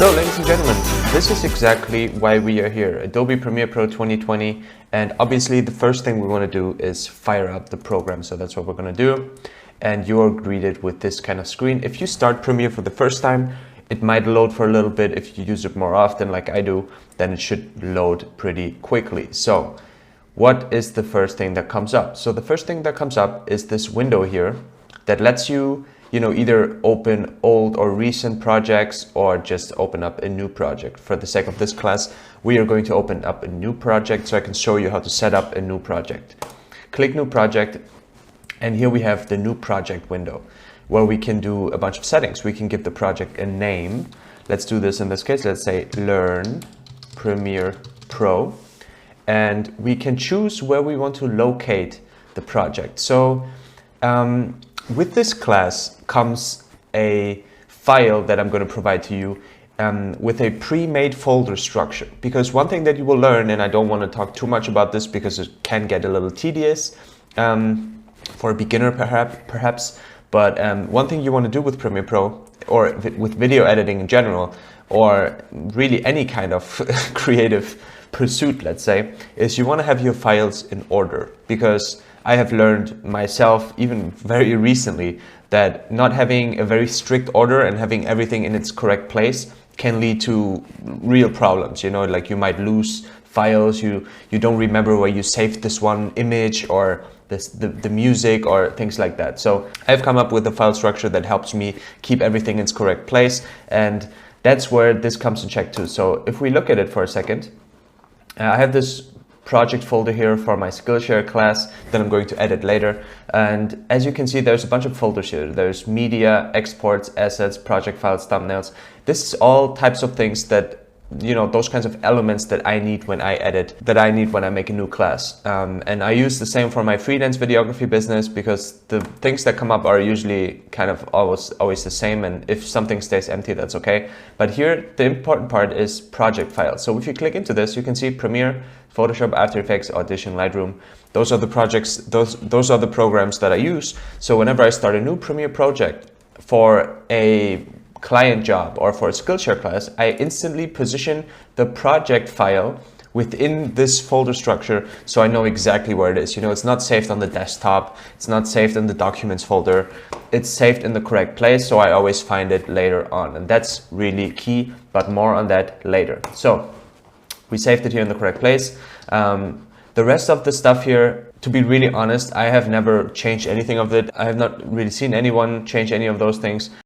So ladies and gentlemen, this is exactly why we are here, Adobe Premiere Pro 2020, and obviously the first thing we want to do is fire up the program. So that's what we're going to do, and you are greeted with this kind of screen. If you start Premiere for the first time, it might load for a little bit. If you use it more often like I do, then it should load pretty quickly. So what is the first thing that comes up? So the first thing that comes up is this window here that lets you either open old or recent projects or just open up a new project. For the sake of this class, we are going to open up a new project so I can show you how to set up a new project. Click New Project, and here we have the New Project window where we can do a bunch of settings. We can give the project a name. Let's do this in this case. Let's say Learn Premiere Pro, and we can choose where we want to locate the project. So with this class comes a file that I'm going to provide to you with a pre-made folder structure. Because one thing that you will learn, and I don't want to talk too much about this because it can get a little tedious for a beginner perhaps, but one thing you want to do with Premiere Pro, or with video editing in general, or really any kind of creative pursuit, let's say, is you want to have your files in order. Because I have learned myself, even very recently, that not having a very strict order and having everything in its correct place can lead to real problems. Like you might lose files, you don't remember where you saved this one image or the music or things like that. So I've come up with a file structure that helps me keep everything in its correct place, and that's where this comes in check too. So if we look at it for a second, I have this project folder here for my Skillshare class that I'm going to edit later. And as you can see, there's a bunch of folders here. There's media, exports, assets, project files, thumbnails. This is all types of things that, those kinds of elements that I need when I edit, that I need when I make a new class. And I use the same for my freelance videography business, because the things that come up are usually kind of always the same. And if something stays empty, that's okay. But here, the important part is project files. So if you click into this, you can see Premiere, Photoshop, After Effects, Audition, Lightroom. Those are the projects, those are the programs that I use. So whenever I start a new Premiere project for a client job or for a Skillshare class, I instantly position the project file within this folder structure so I know exactly where it is. It's not saved on the desktop, it's not saved in the documents folder, it's saved in the correct place, so I always find it later on. And that's really key, but more on that later. So we saved it here in the correct place. The rest of the stuff here, to be really honest, I have never changed anything of it. I have not really seen anyone change any of those things.